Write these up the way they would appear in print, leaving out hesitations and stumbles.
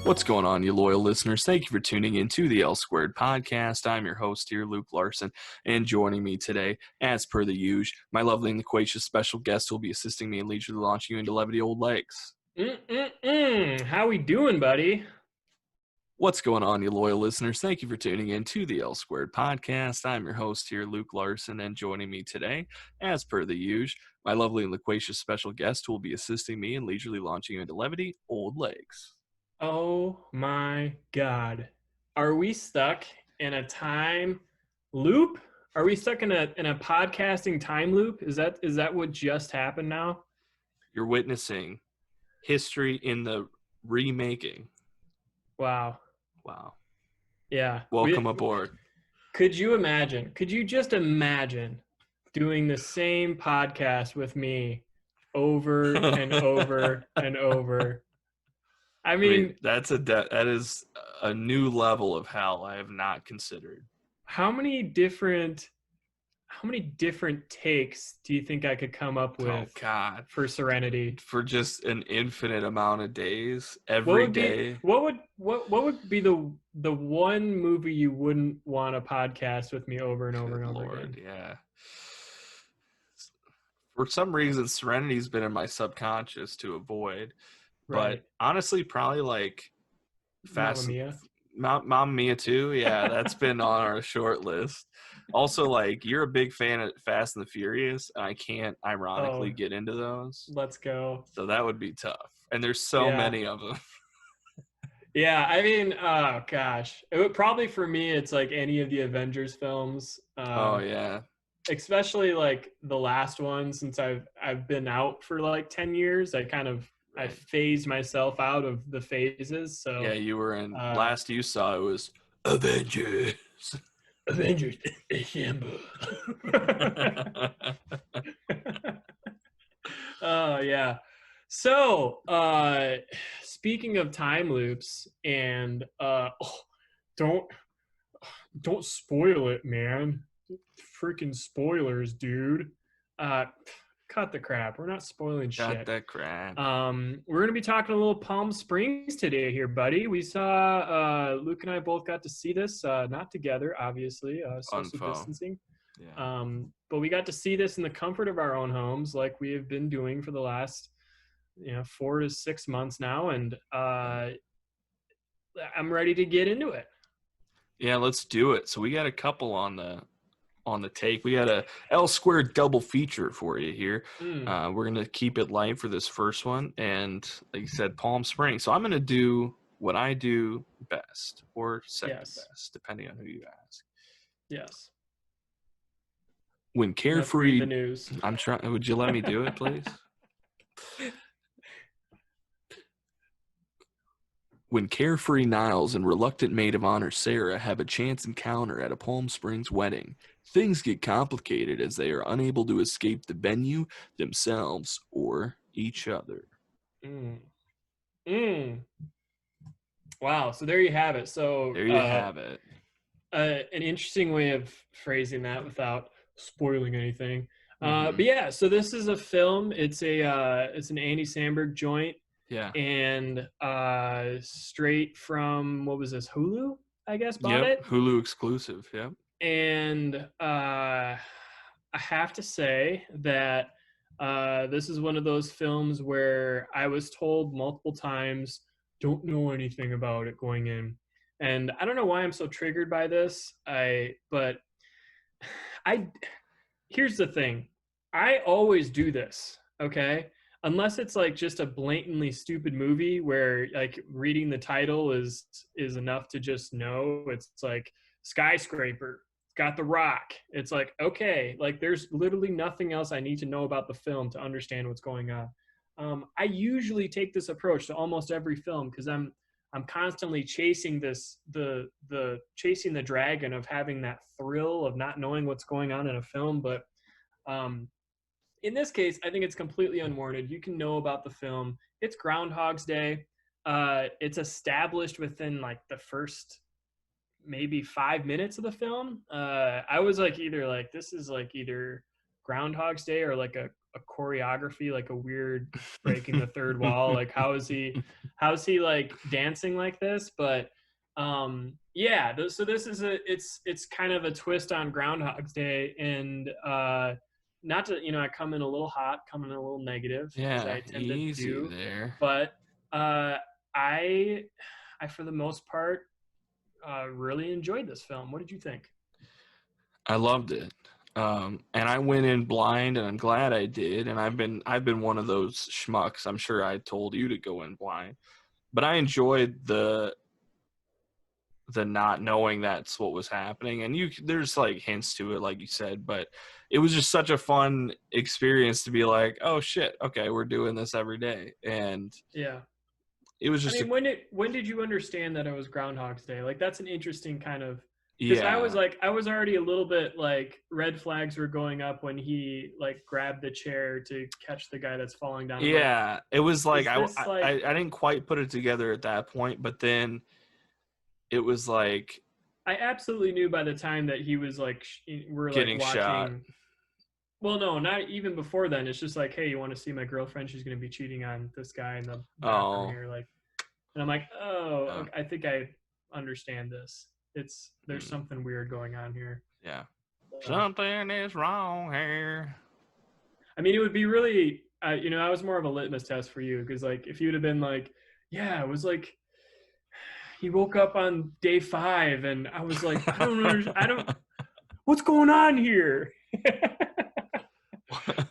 What's going on, you loyal listeners? Thank you for tuning in to the L Squared podcast. I'm your host here, Luke Larson, and joining me today, as per the usual, my lovely and loquacious special guest who will be assisting me in leisurely launching you into levity old legs. How we doing, buddy? What's going on, you loyal listeners? Thank you for tuning in to the L Squared podcast. I'm your host here, Luke Larson, and joining me today, as per the usual, my lovely and loquacious special guest who will be assisting me in leisurely launching you into levity old legs. Oh my God. Are we stuck in a time loop? Are we stuck in a podcasting time loop? Is that what just happened now? You're witnessing history in the remaking. Wow. Yeah. Welcome aboard. Could you just imagine doing the same podcast with me over and over and over? I mean, that is a new level of hell I have not considered. How many different takes do you think I could come up with? Oh God, for Serenity, for just an infinite amount of days, every day. What would be the one movie you wouldn't want to podcast with me over and over and over again? Yeah. For some reason, Serenity's been in my subconscious to avoid. Right. But honestly, probably like Mamma Mia too. Yeah, that's been on our short list. Also, like, you're a big fan of Fast and the Furious, and I can't ironically get into those. Let's go. So that would be tough. And there's so many of them. Yeah, I mean, oh gosh. It would probably, for me, it's like any of the Avengers films. Oh yeah. Especially like the last one, since I've been out for like 10 years. I phased myself out of the phases. So yeah, you were in last you saw it was Avengers Assemble. Oh yeah. So speaking of time loops, and don't spoil it, man. Freaking spoilers, dude. Cut the crap. We're not spoiling shit. Cut the crap. We're going to be talking a little Palm Springs today here, buddy. We saw, Luke and I both got to see this, not together, obviously, social distancing. Yeah. But we got to see this in the comfort of our own homes, like we have been doing for the last, 4 to 6 months now. And I'm ready to get into it. Yeah, let's do it. So we got a couple on the take. We got a L Squared double feature for you here. We're going to keep it light for this first one. And like you said, Palm Springs. So I'm going to do what I do best, or second best, depending on who you ask. Yes. When carefree, the news. I'm trying. Would you let me do it, please? When carefree Niles and reluctant maid of honor Sarah have a chance encounter at a Palm Springs wedding, things get complicated as they are unable to escape the venue, themselves, or each other. Wow, so there you have it. So there you have it. An interesting way of phrasing that without spoiling anything. But yeah, so this is a film. It's an Andy Samberg joint. Yeah. And straight from, what was this, Hulu, I guess, bought it? Hulu exclusive, yep. And I have to say that this is one of those films where I was told multiple times, don't know anything about it going in. And I don't know why I'm so triggered by this. Here's the thing. I always do this, okay? Unless it's like just a blatantly stupid movie where like reading the title is enough to just know. It's like Skyscraper, got The Rock. It's like, okay, like there's literally nothing else I need to know about the film to understand what's going on. I usually take this approach to almost every film because I'm constantly chasing the chasing the dragon of having that thrill of not knowing what's going on in a film. But in this case, I think it's completely unwarranted. You can know about the film. It's Groundhog's Day. It's established within like the first maybe 5 minutes of the film. I was like, this is like either Groundhog's Day or like a a choreography, like a weird breaking the third wall. Like how's he like dancing like this? But yeah, so this is it's kind of a twist on Groundhog's Day, and not to, I come in a little hot, come in a little negative, as Yeah, I tend to easy do, there. but I for the most part really enjoyed this film. What did you think? I loved it. And I went in blind, and I'm glad I did. And I've been one of those schmucks. I'm sure I told you to go in blind, but I enjoyed the not knowing that's what was happening. And there's like hints to it, like you said, but it was just such a fun experience to be like, oh shit, okay, we're doing this every day. And Yeah. it was I just mean, when did you understand that it was Groundhog's Day? Like that's an interesting kind of, because yeah, I was already a little bit like red flags were going up when he like grabbed the chair to catch the guy that's falling down. I'm like, yeah. It was like is this like I didn't quite put it together at that point, but then it was like I absolutely knew by the time that he was like we're like getting shot. watching. Well, no, not even before then. It's just like, hey, you want to see my girlfriend? She's going to be cheating on this guy in the bathroom Oh, here. Like, and I'm like, oh, yeah. okay, I think I understand this. There's Mm, something weird going on here. yeah. Uh, Something is wrong here. I mean, it would be really, I was more of a litmus test for you because, like, if you'd have been like, yeah, it was like he woke up on day 5, and I was like, what's going on here?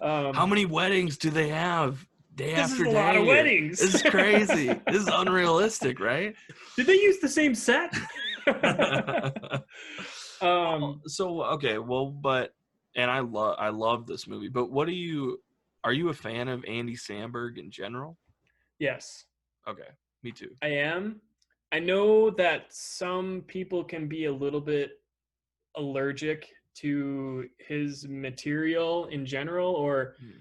How many weddings do they have day This is after a lot day of here? weddings. This is crazy. This is unrealistic, right? Did they use the same set? So okay, well, but and I love this movie, but are you a fan of Andy Samberg in general? Yes, Okay, me too. I am. I know that some people can be a little bit allergic to his material in general, or Hmm.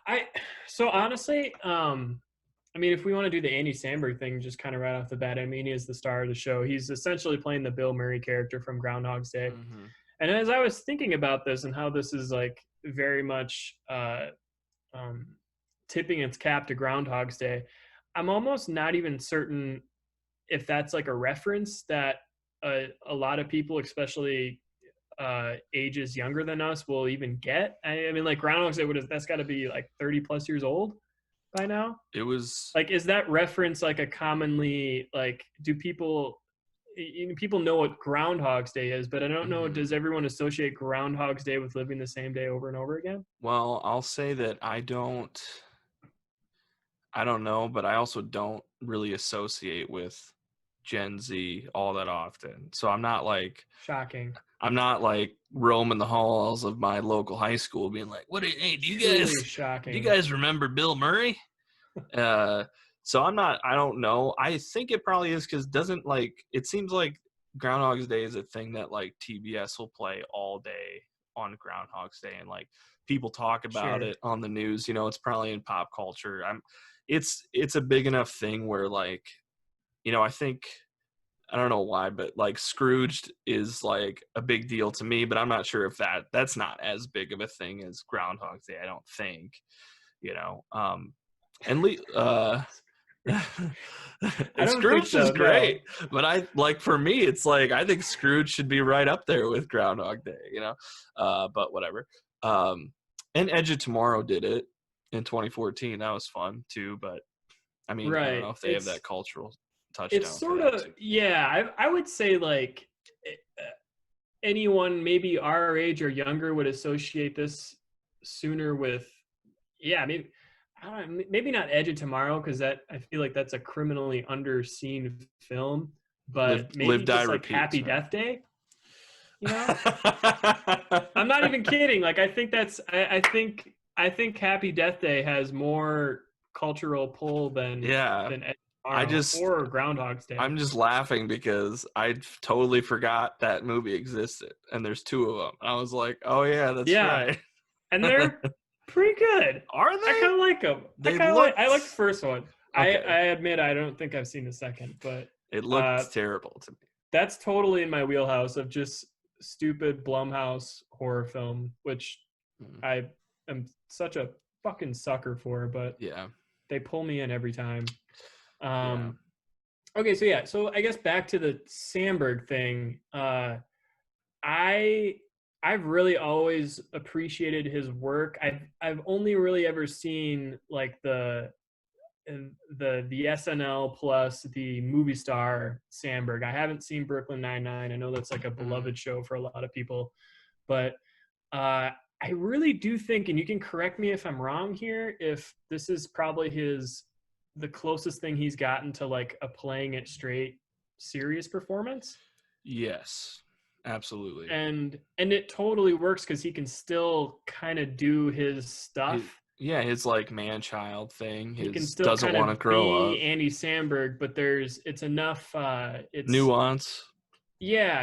I so honestly, I mean, if we want to do the Andy Samberg thing, just kind of right off the bat, I mean, he is the star of the show. He's essentially playing the Bill Murray character from Groundhog's Day. Mm-hmm. And as I was thinking about this and how this is like very much um, tipping its cap to Groundhog's Day, I'm almost not even certain if that's like a reference that a lot of people, especially ages younger than us, will even get. I mean, like Groundhog's Day, that's got to be like 30 plus years old by now. It was Like, is that reference like a commonly like? Do people know what Groundhog's Day is? But I don't know. mhm. Does everyone associate Groundhog's Day with living the same day over and over again? Well, I'll say that I don't know, but I also don't really associate with Gen Z all that often. So Shocking. I'm not like roaming the halls of my local high school being like, hey, Truly do you shocking. guys remember Bill Murray? Uh so I don't know. I think it probably is because doesn't like it seems like Groundhog's Day is a thing that like TBS will play all day on Groundhog's Day, and like people talk about Sure. it on the news. It's probably in pop culture. It's a big enough thing where like, I think I don't know why, but like Scrooged is like a big deal to me, but I'm not sure if that's not as big of a thing as Groundhog's Day. I don't think, you know. And I and don't think Scrooge is so. No. great, but I like for me, it's like I think Scrooge should be right up there with Groundhog Day, but whatever. And Edge of Tomorrow did it in 2014. That was fun too, but I mean, I don't Right. know if they have that cultural It's touchdown for sort that of, too. yeah. I would say like anyone maybe our age or younger would associate this sooner with, yeah. I mean, I don't know, maybe not Edge of Tomorrow, because that I feel like that's a criminally underseen film, Live, but live, maybe die, just like repeat. Happy Sorry. Death Day. You know, I'm not even kidding. Like I think I think Happy Death Day has more cultural pull than Yeah, Edge of I Tomorrow just or Groundhog's Day. I'm just laughing because I totally forgot that movie existed, and there's two of them. I was like, oh yeah, that's Yeah, right. and they're pretty good. Are I they? kind of like them. They I like looked the first one. okay. I admit I don't think I've seen the second, but It uh, looked terrible to me. that's totally in my wheelhouse of just stupid Blumhouse horror film, which Mm. I am such a fucking sucker for, but Yeah. they pull me in every time. Yeah. Okay, so yeah, so I guess back to the Sandberg thing. I I've really always appreciated his work. I've only really ever seen like the SNL plus the movie star Sandberg. I haven't seen Brooklyn Nine-Nine. I know that's like a beloved show for a lot of people, but I really do think, and you can correct me if I'm wrong here, if this is probably the closest thing he's gotten to like a playing it straight serious performance. Yes. Absolutely. And it totally works because he can still kind of do his stuff. His like man-child thing. He can His still doesn't kind want to of grow be up. Andy Samberg, but it's enough. It's Nuance. yeah.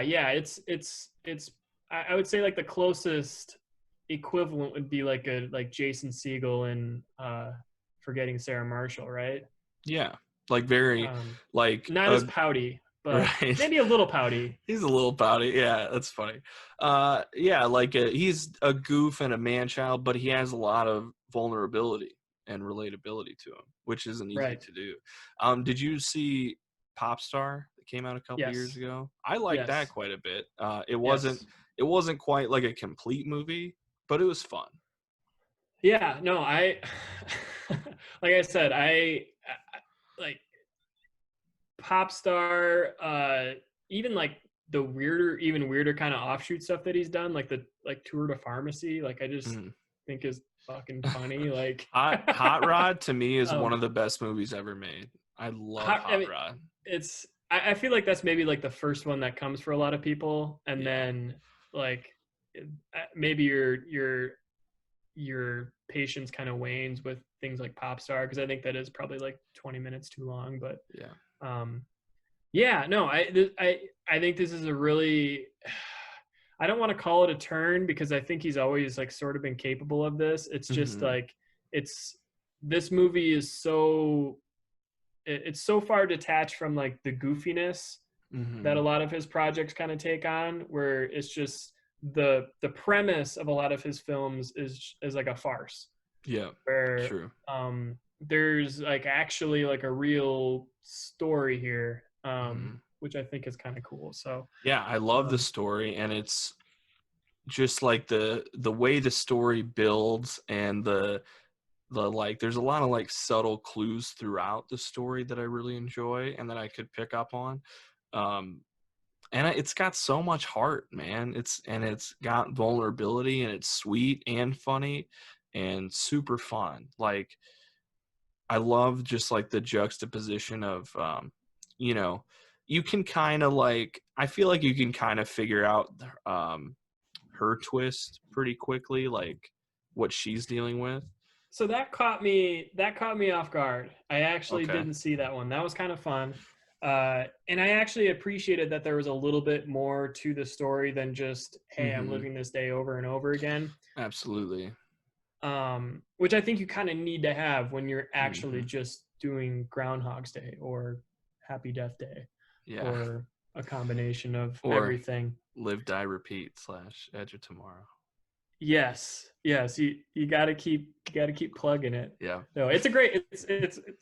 I would say like the closest equivalent would be like Jason Segel in Forgetting Sarah Marshall, right? Yeah. Like very like Not as pouty, but right. maybe a little pouty. He's a little pouty. Yeah, that's funny. Yeah, like he's a goof and a man-child, but he has a lot of vulnerability and relatability to him, which isn't easy Right. to do. Did you see Pop Star that came out a couple years Yes. ago? I liked that Yes. quite a bit. Yes. It wasn't quite like a complete movie, but it was fun. Yeah, no, I like I said, I like Pop Star, even like the even weirder kind of offshoot stuff that he's done, like the Tour de Pharmacy, like I just think is fucking funny. Like Hot Rod to me is one um, of the best movies ever made. I love Hot Rod. It's I feel like that's maybe like the first one that comes for a lot of people, and Yeah. then like maybe your patience kind of wanes with things like Pop Star, because I think that is probably like 20 minutes too long. But yeah, no, I think this is a really I don't want to call it a turn because I think he's always like sort of been capable of this. It's just like this movie is it's so far detached from like the goofiness that a lot of his projects kind of take on, where it's just the premise of a lot of his films is like a farce. Yeah, where true. There's like actually like a real story here, which I think is kind of cool. So yeah, I love the story, and it's just like the way the story builds, and the like there's a lot of like subtle clues throughout the story that I really enjoy and that I could pick up on. And it's got so much heart, man. It's got vulnerability, and it's sweet and funny and super fun. Like I love just like the juxtaposition of you can kind of like, I feel like you can kind of figure out her twist pretty quickly, like what she's dealing with. So that caught me off guard. I actually Okay. didn't see that one. That was kind of fun. And I actually appreciated that there was a little bit more to the story than just, hey, I'm living this day over and over again. Absolutely. Which I think you kind of need to have when you're actually just doing Groundhog's Day or Happy Death Day, or a combination of everything. Live, Die, Repeat / Edge of Tomorrow. Yes. You got to keep plugging it. Yeah. No, it's a great it's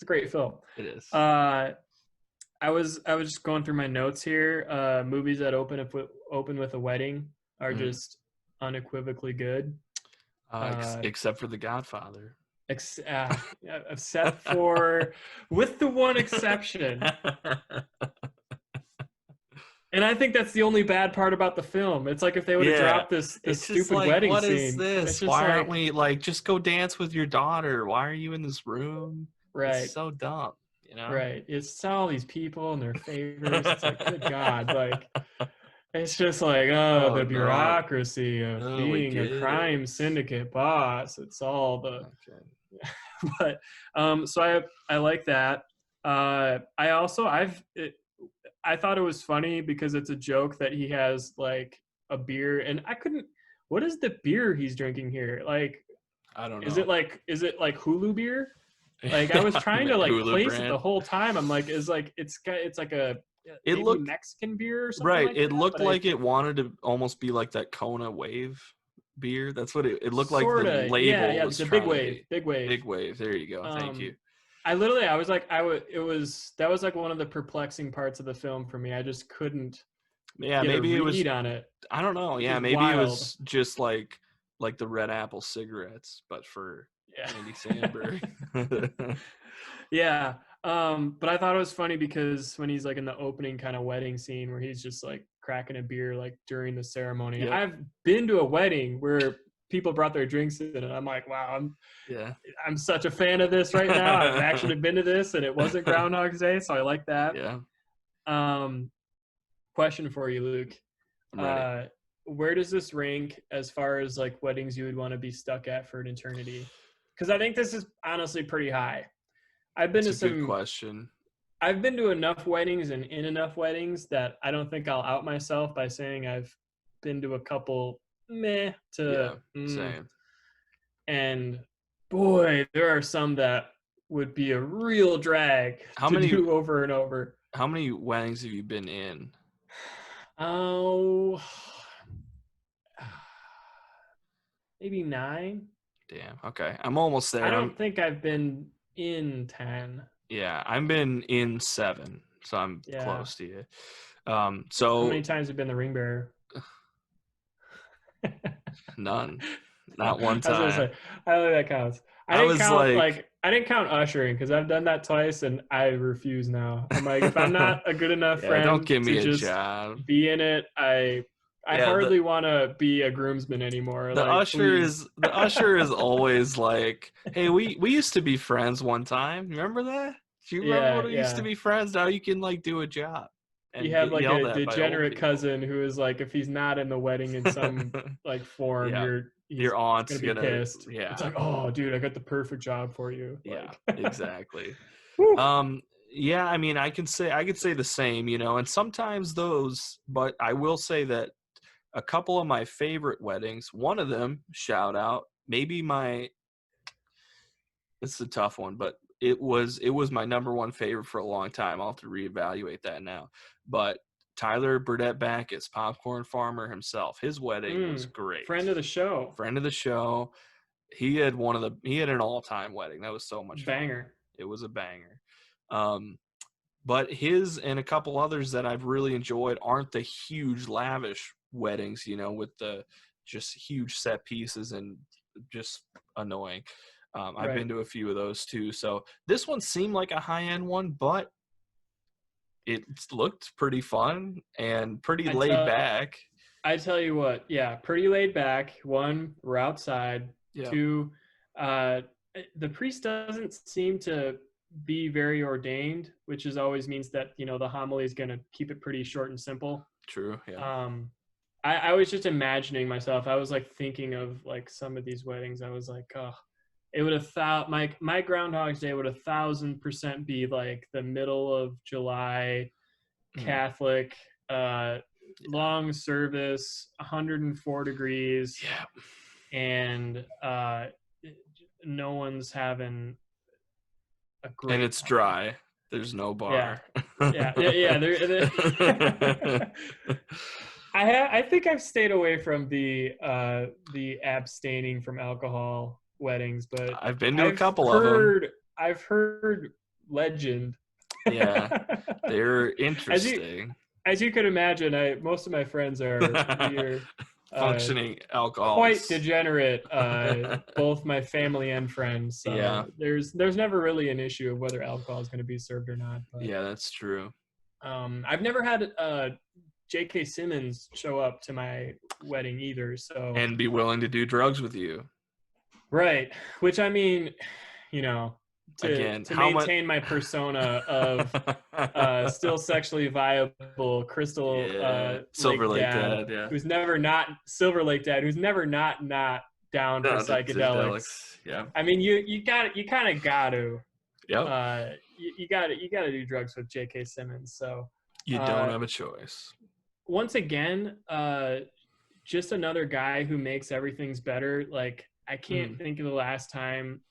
a great film. It is. I was just going through my notes here. Movies that open with a wedding are just unequivocally good. Except for The Godfather. Except for, with the one exception. And I think that's the only bad part about the film. It's like if they would have dropped this stupid like, wedding what scene. Is this? Why aren't we like, just go dance with your daughter? Why are you in this room? Right. It's so dumb, Right. It's all these people and their favors. It's like, good God, like it's just like, the bureaucracy of being a crime syndicate boss. It's all the but so I like that. I thought it was funny because it's a joke that he has like a beer, and what is the beer he's drinking here? Like, I don't know. Is it like Hulu beer? Like I was trying to like Hulu place brand. It the whole time. I'm like, it's like it looked Mexican beer or something. Right. Like it that, looked like it wanted to almost be like that Kona wave beer? That's what it looked like. The Sorta, label yeah. was The trying big to wave, be. big wave. Big wave. There you go. Thank you. I was like, that was like one of the perplexing parts of the film for me. I just couldn't Yeah, get a maybe it was. read on it. I don't know. Which Yeah, is maybe it wild. was just like the Red Apple cigarettes, but for Yeah. Andy Samberg. Yeah. But I thought it was funny because when he's like in the opening kind of wedding scene where he's just like cracking a beer like during the ceremony. Yep. I've been to a wedding where people brought their drinks in, and I'm like, wow, I'm such a fan of this right now. I've actually been to this, and it wasn't Groundhog's Day, so I like that. Yeah. Question for you, Luke. I'm ready. Where does this rank as far as like weddings you would want to be stuck at for an eternity? Because I think this is honestly pretty high. I've been That's to a good question. I've been to enough weddings and in enough weddings that I don't think I'll out myself by saying I've been to a couple meh to Same. And boy, there are some that would be a real drag do over and over. How many weddings have you been in? Oh, maybe 9. Damn. Okay. I'm almost there. I don't think I've been in 10. Yeah, I've been in 7, so I'm close to you. So how many times have you been the ring bearer? None. Not one time. I was gonna say, I don't think that counts. I didn't count ushering because I've done that twice and I refuse now. I'm like, if I'm not a good enough friend don't give me to a just job. be in it, I hardly want to be a groomsman anymore. The like, usher is always like, hey, we used to be friends one time. Remember that? Do you remember when we used to be friends? Now you can like do a job. And you have like a degenerate cousin who is like, if he's not in the wedding in some like form, your aunt's gonna be pissed. Yeah, it's like, oh, dude, I got the perfect job for you. Yeah, exactly. Yeah, I mean, I could say the same, and sometimes those, but I will say that a couple of my favorite weddings, one of them, shout out, maybe it's a tough one, but it was my number one favorite for a long time. I'll have to reevaluate that now. But Tyler Burdett Backus, popcorn farmer himself, his wedding was great. Friend of the show. He had an all-time wedding. That was so much banger. Fun. It was a banger. But his and a couple others that I've really enjoyed aren't the huge lavish weddings, with the just huge set pieces and just annoying. I've been to a few of those too. So this one seemed like a high-end one, but it looked pretty fun and pretty laid back. I tell you what, yeah, pretty laid back. 1, we're outside. Yeah. 2, the priest doesn't seem to be very ordained, which always means that, the homily is going to keep it pretty short and simple. True, yeah. I was just imagining myself. I was like thinking of like some of these weddings. I was like, oh, it would have thought my Groundhog's Day would 1,000% be like the middle of July, Catholic, long service, 104 degrees, and no one's having a great and it's dry. There's no bar. Yeah. I think I've stayed away from the abstaining from alcohol weddings, but I've been to a couple of them. I've heard legend. Yeah, they're interesting. As you could imagine, most of my friends are functioning alcoholics. Quite degenerate, both my family and friends. So yeah. There's never really an issue of whether alcohol is going to be served or not. But, yeah, that's true. I've never had J.K. Simmons show up to my wedding either. So and be willing to do drugs with you. Right. Which, I mean, to maintain my persona of still sexually viable Crystal Silver Lake Dad, who's never not Silver Lake Dad, who's never not down for psychedelics. Yeah. I mean, you kind of got to. Yep. You got to do drugs with J.K. Simmons. So you don't have a choice. Once again, just another guy who makes everything's better. Like, I can't think of the last time,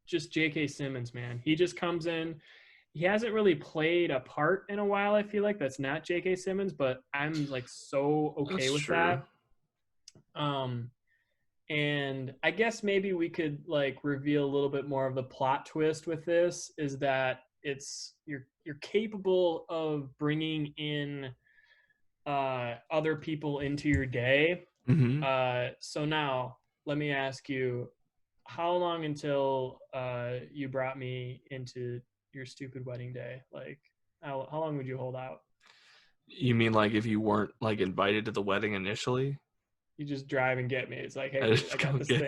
just J.K. Simmons, man. He just comes in. He hasn't really played a part in a while, I feel like. That's not J.K. Simmons, but I'm, like, so okay with that. Um, and I guess maybe we could like reveal a little bit more of the plot twist with this is that you're capable of bringing in other people into your day. Mm-hmm. So now let me ask you, how long until you brought me into your stupid wedding day? Like, how long would you hold out? You mean like if you weren't like invited to the wedding initially? You just drive and get me. It's like, hey, I dude, I just got go this get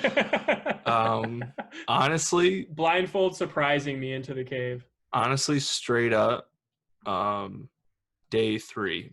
thing. um honestly, Blindfold surprising me into the cave. straight up, um day 3.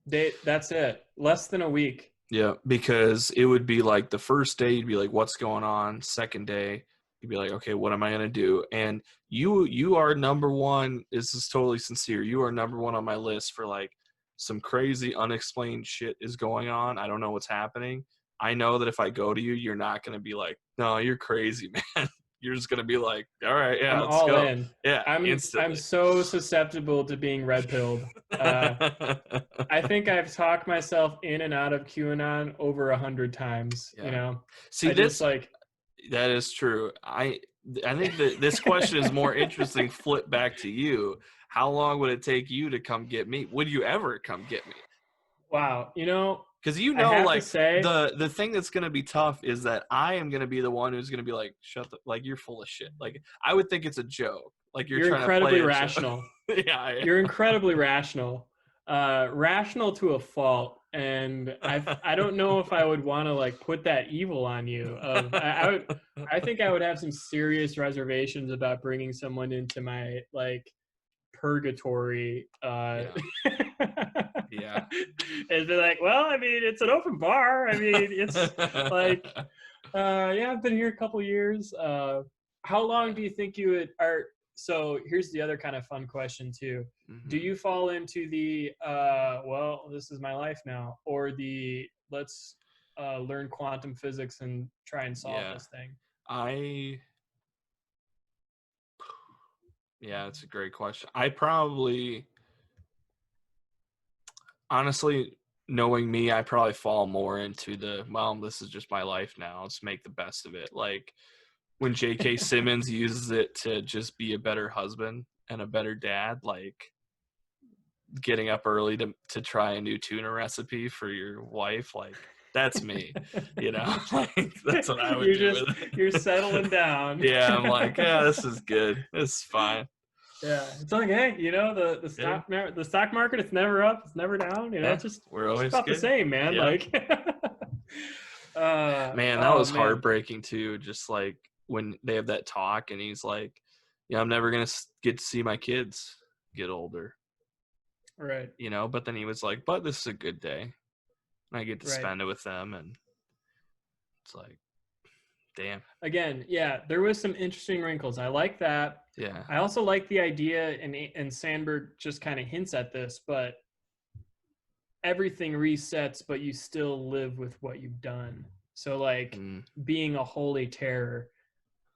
That's it. Less than a week. Yeah, because it would be like the first day you'd be like, what's going on? Second day, you'd be like, okay, what am I gonna do? And you are number one. This is totally sincere. You are number one on my list for like some crazy unexplained shit is going on. I don't know what's happening. I know that if I go to you, you're not gonna be like, no, you're crazy, man. You're just gonna be like, all right, yeah, I'm let's all go. in. Yeah, I'm instantly. so susceptible to being red pilled. I think I've talked myself in and out of QAnon over 100 times. You Yeah. know, See, I just this like that is true. I think that this question is more interesting. Flip back to you. How long would it take you to come get me? Would you ever come get me? wow. Because I have to like say, the thing that's gonna be tough is that I am gonna be the one who's gonna be like, shut the like you're full of shit. Like I would think it's a joke. Like you're you're trying to play incredibly a joke. rational. Yeah, I You're incredibly rational, rational to a fault. And I don't know if I would want to like put that evil on you. I think I would have some serious reservations about bringing someone into my like purgatory. Yeah. Yeah. And be like, well, I mean, it's an open bar. I mean, it's like, yeah, I've been here a couple years. How long do you think you would? Are so? Here's the other kind of fun question too. Do Mhm. you fall into the well, this is my life now, or the let's learn quantum physics and try and solve Yeah. this thing? I Yeah, it's a great question. I probably honestly, knowing me, I probably fall more into the, well, this is just my life now. Let's make the best of it. Like when J.K. Simmons uses it to just be a better husband and a better dad, like getting up early to try a new tuna recipe for your wife, like that's me, you know, like that's what I would you're do just with it. you're settling down. Yeah, I'm like, yeah, this is good. This is fine. Yeah, it's like, hey, Yeah, the stock market, it's never up, it's never down. yeah, It's we're just always about the good. same, man. Yeah. Like, Man, that oh was man, heartbreaking too. Just like when they have that talk, and he's like, "Yeah, I'm never gonna get to see my kids get older," right, you know. But then he was like, "But this is a good day, and I get to right. spend it with them," and it's like, damn, Again, yeah, there was some interesting wrinkles. I like that. yeah, I also like the idea, and Sandberg just kind of hints at this, but everything resets, but you still live with what you've done. So like mm. being a holy terror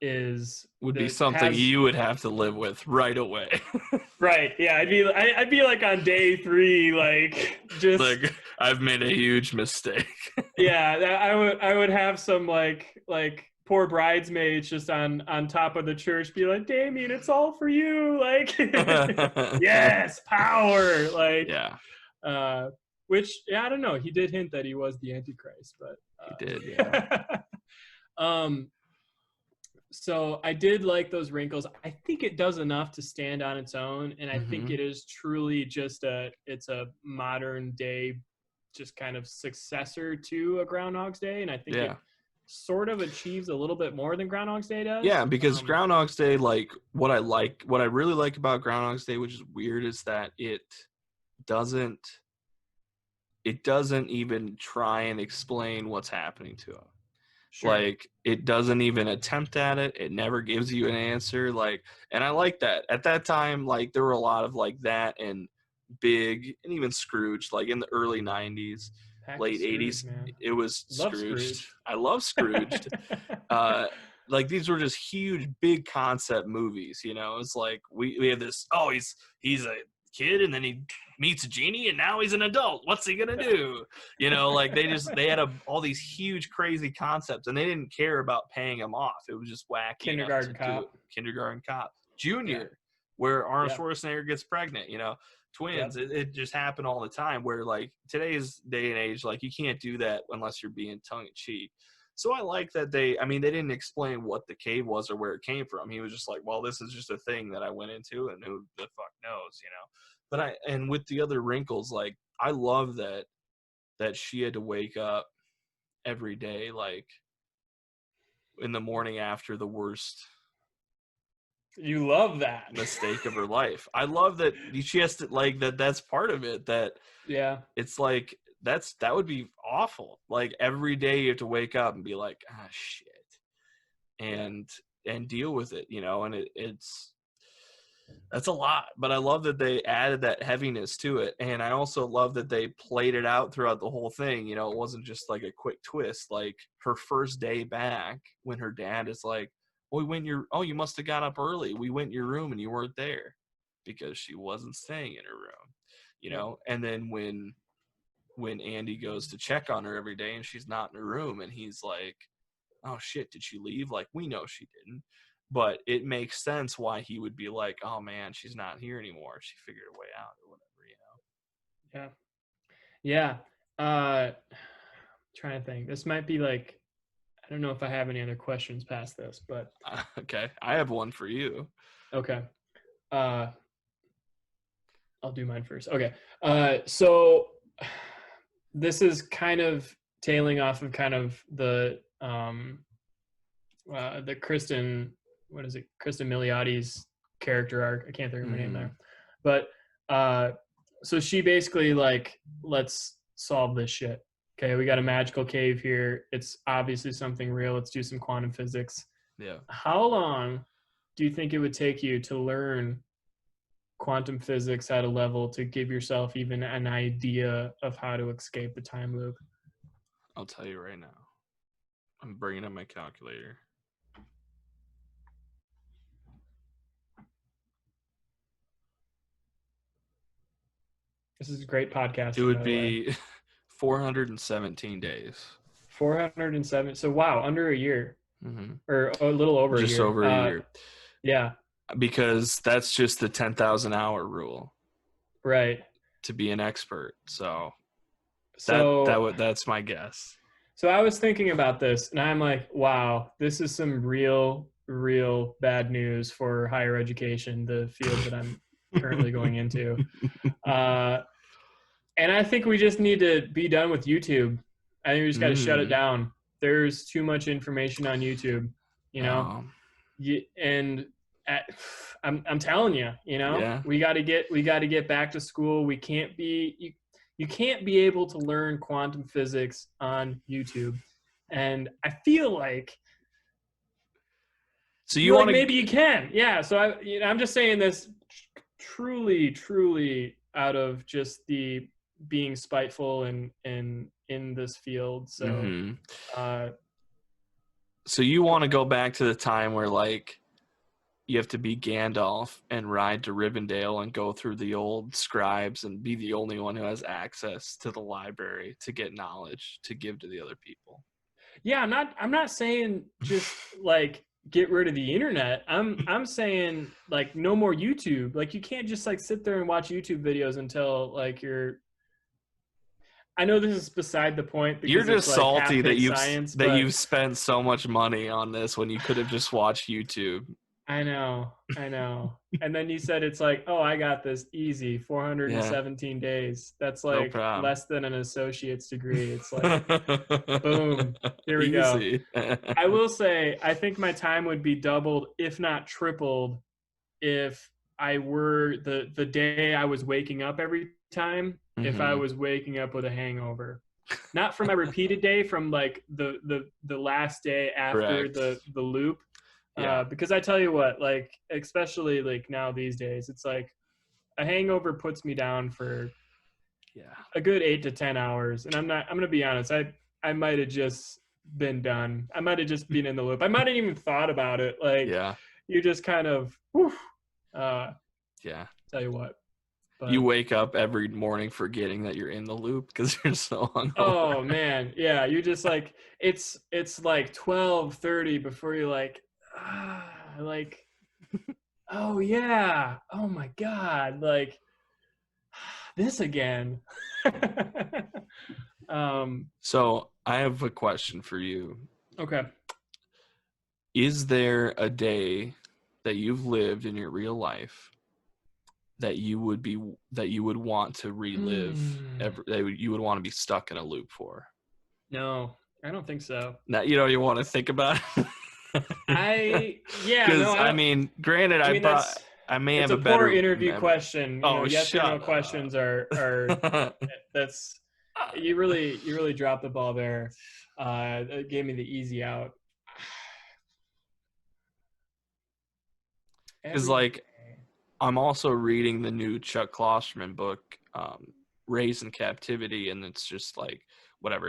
is Would be the something has you would have to live with right away. right. Yeah, I'd be like on day 3, like just Like I've made a huge mistake. yeah. I would have some like poor bridesmaids just on top of the church, be like, Damien, it's all for you. Like, yes, power. Like, Yeah, uh, which yeah, I don't know. He did hint that he was the Antichrist, but he did. Yeah. um, so I did like those wrinkles. I think it does enough to stand on its own, and I think Mm-hmm. it is truly just it's a modern day, just kind of successor to a Groundhog's Day, and I think Yeah. it sort of achieves a little bit more than Groundhog's Day Yeah, does. because Groundhog's Day, like what I really like about Groundhog's Day, which is weird, is that doesn't it doesn't even try and explain what's happening to him. Sure. Like it doesn't even attempt at it. It never gives you an answer. Like, and I like that. At that time, like there were a lot of like that and Big and even Scrooge, like in the early '90s, Pack of late Scrooge, '80s, man. it was Love Scrooged. Scrooge. I love Scrooged. Like these were just huge big concept movies, you know. It's like we have this, oh, he's a kid, and then he meets a genie, and now he's an adult. What's he gonna do? You know, like they had all these huge, crazy concepts, and they didn't care about paying him off. It was just wacky. Kindergarten Cop. Kindergarten Cop Junior, where Arnold Schwarzenegger gets pregnant. You know, twins. It just happened all the time. Where like today's day and age, like you can't do that unless you're being tongue in cheek. So I like that they didn't explain what the cave was or where it came from. He was just like, well, this is just a thing that I went into, and who the fuck knows, you know? But and with the other wrinkles, like, I love that she had to wake up every day, like, in the morning after the worst. You love that mistake of her life. I love that she has to, like, that's part of it, that it's like, that would be awful. Like every day you have to wake up and be like, ah, shit, and deal with it, you know. And that's a lot, but I love that they added that heaviness to it. And I also love that they played it out throughout the whole thing. You know, it wasn't just like a quick twist. Like her first day back, when her dad is like, well, you must have got up early. We went in your room and you weren't there, because she wasn't staying in her room, you know. And then when Andy goes to check on her every day and she's not in her room, and he's like, oh shit, did she leave? Like, we know she didn't, but it makes sense why he would be like, oh man, she's not here anymore. She figured a way out or whatever, you know? Yeah. Trying to think. This might be like, I don't know if I have any other questions past this, but. Okay. I have one for you. Okay. I'll do mine first. Okay. So this is kind of tailing off of kind of the Kristen, Kristen Miliotti's character arc. I can't think of her name there, but so she basically like, let's solve this shit. Okay, we got a magical cave here. It's obviously something real. Let's do some quantum physics. Yeah. How long do you think it would take you to learn quantum physics at a level to give yourself even an idea of how to escape the time loop? I'll tell you right now. I'm bringing up my calculator. This is great podcasting. It would be 417 days. 407. So wow, under a year, or a little over just a year. Over a year. Yeah. Because that's just the 10,000 hour rule, right? To be an expert. So that's my guess. So I was thinking about this, and I'm like, wow, this is some real bad news for higher education, the field that I'm currently going into. And I think we just need to be done with YouTube. I think we just got to shut it down. There's too much information on YouTube, you know. I'm telling you, you know, we got to get back to school. We can't be you can't be able to learn quantum physics on YouTube, and I feel like. So you want to maybe you can, yeah. So I'm just saying this truly out of just the being spiteful and in this field. So, so you want to go back to the time where like you have to be Gandalf and ride to Rivendell and go through the old scribes and be the only one who has access to the library to get knowledge to give to the other people. Yeah, I'm not saying just like get rid of the internet. I'm saying like no more YouTube. Like you can't just like sit there and watch YouTube videos until like you're. I know this is beside the point. Because you're just like salty that you've spent so much money on this when you could have just watched YouTube. I know. And then you said it's like, oh, I got this easy, 417 days. That's like less than an associate's degree. It's like, boom, here we go. I will say, I think my time would be doubled, if not tripled, if I were the day I was waking up every time, if I was waking up with a hangover. Not from my repeated day, from like the last day after the loop. Because I tell you what, like, especially like now these days, it's like a hangover puts me down for a good 8 to 10 hours. And I'm going to be honest. I might've just been done. I might've just been in the loop. I might've even thought about it. Like, you just kind of, tell you what. But You wake up every morning forgetting that you're in the loop because you're so hungover. oh man, yeah, you're just like it's like 12:30 before you're like oh yeah, oh my god, like this again. So I have a question for you. Okay. Is there a day that you've lived in your real life that you would want to relive you would want to be stuck in a loop for? No, I don't think so. Now you want to think about it. No, Because I I don't. mean, granted, I mean, I may it's have a a poor better interview memory. question. Oh, Yes or no shut questions are up. that's you really dropped the ball there. It gave me the easy out. Because Every like day. I'm also reading the new Chuck Klosterman book, Raised in Captivity, and it's just like whatever.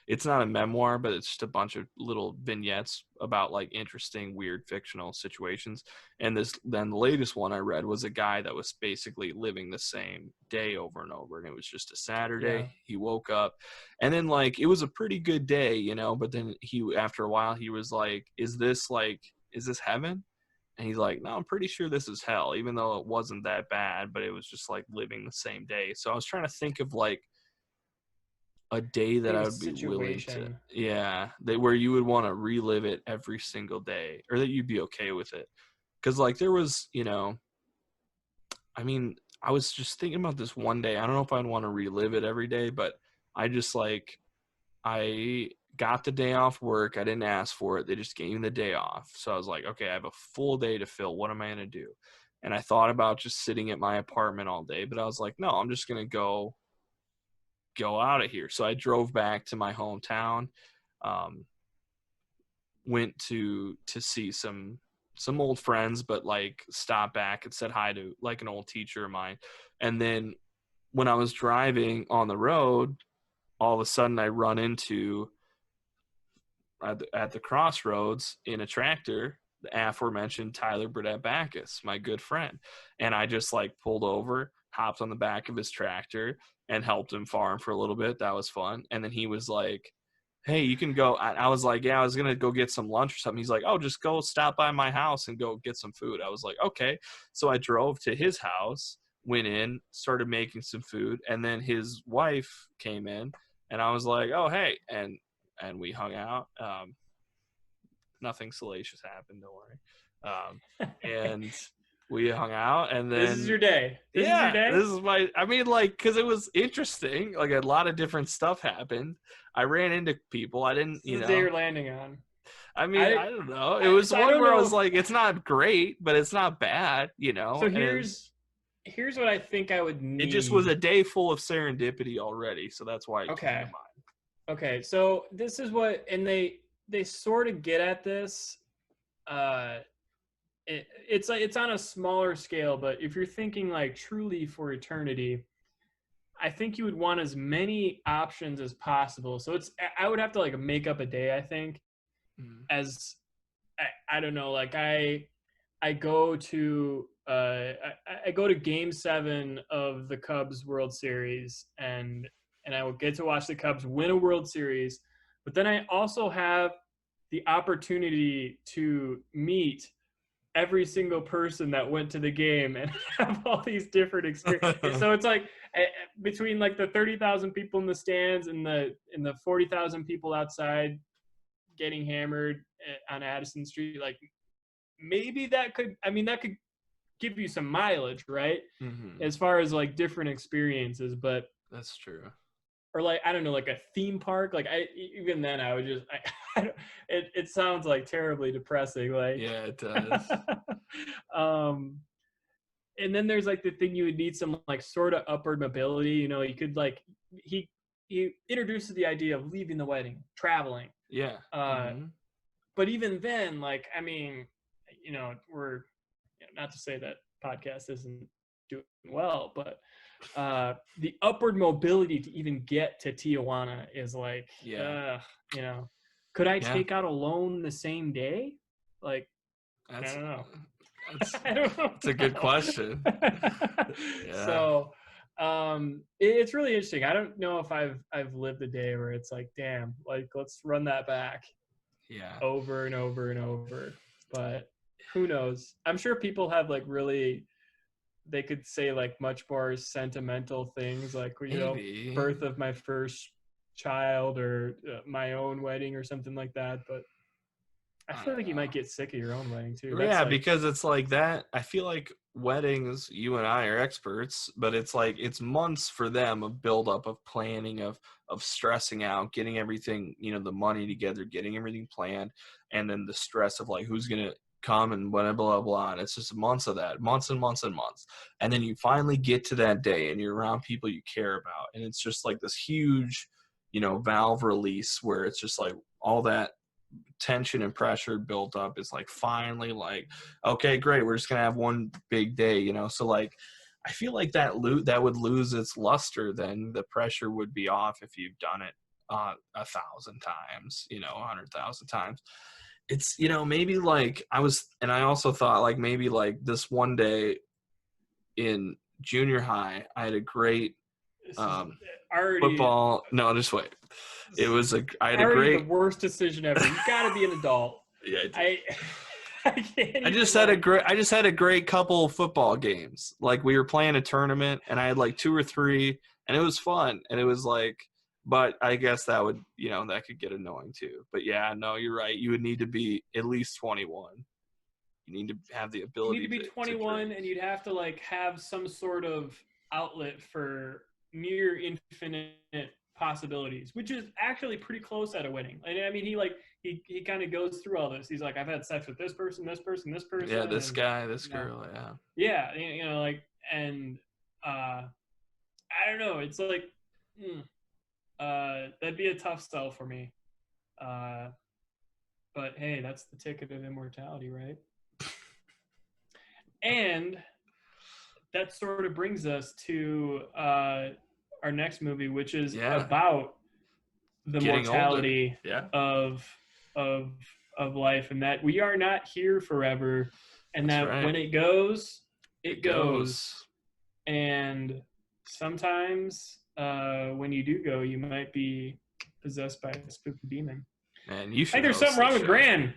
It's not a memoir, but it's just a bunch of little vignettes about like interesting, weird fictional situations. And then the latest one I read was a guy that was basically living the same day over and over, and it was just a Yeah. Saturday. He woke up, and then like it was a pretty good day, but then after a while he was like, is this heaven? And he's like, no, I'm pretty sure this is hell, even though it wasn't that bad, but it was just like living the same day. So I was trying to think of like a day that Think I of a would be willing to, situation. where you would want to relive it every single day, or that you'd be okay with it. Because like there was, I mean, I was just thinking about this one day. I don't know if I'd want to relive it every day, but I just like, I got the day off work. I didn't ask for it. They just gave me the day off. So I was like, okay, I have a full day to fill. What am I going to do? And I thought about just sitting at my apartment all day, but I was like, no, I'm just going to go out of here. So I drove back to my hometown, went to see some old friends, but like stopped back and said hi to like an old teacher of mine. And then when I was driving on the road, all of a sudden I run into at the crossroads in a tractor, the aforementioned Tyler Burdett Backus, my good friend. And I just like pulled over, hopped on the back of his tractor and helped him farm for a little bit. That was fun. And then he was like, hey, you can go. I was like, yeah, I was going to go get some lunch or something. He's like, oh, just go stop by my house and go get some food. I was like, okay. So I drove to his house, went in, started making some food. And then his wife came in and I was like, oh, hey. And we hung out. Nothing salacious happened, don't worry. And we hung out, and then This is your day. This is your day. this is my. I mean, like, because it was interesting. Like a lot of different stuff happened. I ran into people. I didn't, This is the day you're landing on. I mean, I don't know. It was So I one don't where I know was if, like, it's not great, but it's not bad, so And here's what I think I would need. it just was a day full of serendipity already, so that's why it came to Okay. mind. Okay, so this is what, and they sort of get at this. It's like it's on a smaller scale, but if you're thinking like truly for eternity, I think you would want as many options as possible. So I would have to like make up a day, I think, as I don't know, like I go to I go to Game 7 of the Cubs World Series, and I will get to watch the Cubs win a World Series. But then I also have the opportunity to meet every single person that went to the game and have all these different experiences. So it's like between like the 30,000 people in the stands and the 40,000 people outside getting hammered on Addison Street, like maybe that could give you some mileage, right? As far as like different experiences, but That's true. or like I don't know, like a theme park. Like even then I would just it sounds like terribly depressing. Like Yeah, it does. And then there's like the thing you would need some like sort of upward mobility. You could like he introduces the idea of leaving the wedding, traveling. Yeah. But even then, like I mean, we're not to say that podcast isn't doing well, but the upward mobility to even get to Tijuana is like, could I take out a loan the same day? Like, I don't know. I don't know. It's a good question. Yeah. So it's really interesting. I don't know if I've lived a day where it's like, damn, like let's run that back Yeah. over and over and over. But who knows? I'm sure people have like really, they could say like much more sentimental things, like, you know, Maybe. birth of my first child or my own wedding or something like that. But I feel like you might get sick of your own wedding too. That's Yeah, like, because it's like that. I feel like weddings, you and I are experts, but it's like it's months for them of buildup, of planning, of stressing out, getting everything, you know, the money together, getting everything planned, and then the stress of like who's gonna come and blah blah blah. And it's just months of that, months and months and months, and then you finally get to that day, and you're around people you care about, and it's just like this huge, you know, valve release where it's just like all that tension and pressure built up is like finally like, okay, great, we're just gonna have one big day, you know. So like I feel like that would lose its luster, then the pressure would be off if you've done it 1,000 times, you know, 100,000 times. It's, you know, maybe like I also thought like maybe like this one day in junior high I had a great football. No, just wait. It was I had a great. The worst decision ever. You got to be an adult. Yeah, I can't. I just had a great couple football games. Like we were playing a tournament, and I had like 2 or 3, and it was fun. And it was like, but I guess that would, you know, that could get annoying too. But yeah, no, you're right. You would need to be at least 21. You need to have the ability. You need to be 21, and you'd have to like have some sort of outlet for near infinite possibilities, which is actually pretty close at a wedding. And I mean, he kind of goes through all this. He's like, I've had sex with this person, this person, this person. Yeah, this guy, this girl. Yeah. Yeah, you know, like, and I don't know. It's like, that'd be a tough sell for me. But hey, that's the ticket of immortality, right? And that sort of brings us to our next movie, which is about the mortality of life, and that we are not here forever, and when it goes, it goes. And sometimes when you do go, you might be possessed by a spooky demon. Man, you should. Hey, there's something wrong with Gran.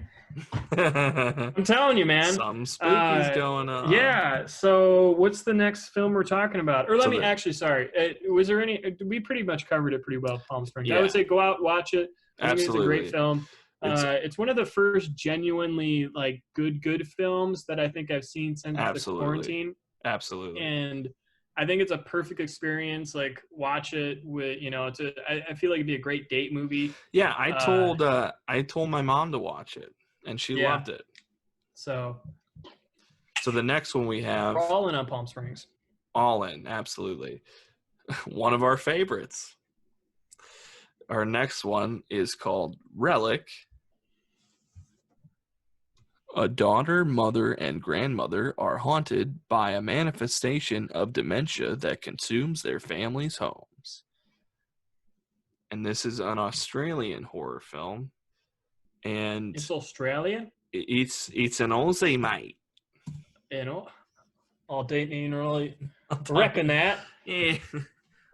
I'm telling you, man. Something spooky's going on. Yeah. So, what's the next film we're talking about? Or was there any? We pretty much covered it pretty well. Palm Springs. Yeah. I would say go out, watch it. Absolutely, it's a great film. It's one of the first genuinely like good films that I think I've seen since the quarantine. Absolutely. And I think it's a perfect experience. Like, watch it with, you know, I feel like it'd be a great date movie. Yeah, I told my mom to watch it, and she loved it. So the next one we have, we're all in on Palm Springs. All in, absolutely. One of our favorites. Our next one is called Relic. A daughter, mother, and grandmother are haunted by a manifestation of dementia that consumes their family's homes. And this is an Australian horror film. And it's Australia? It's an Aussie, mate. You know, I'll date me really reckon that. Yeah.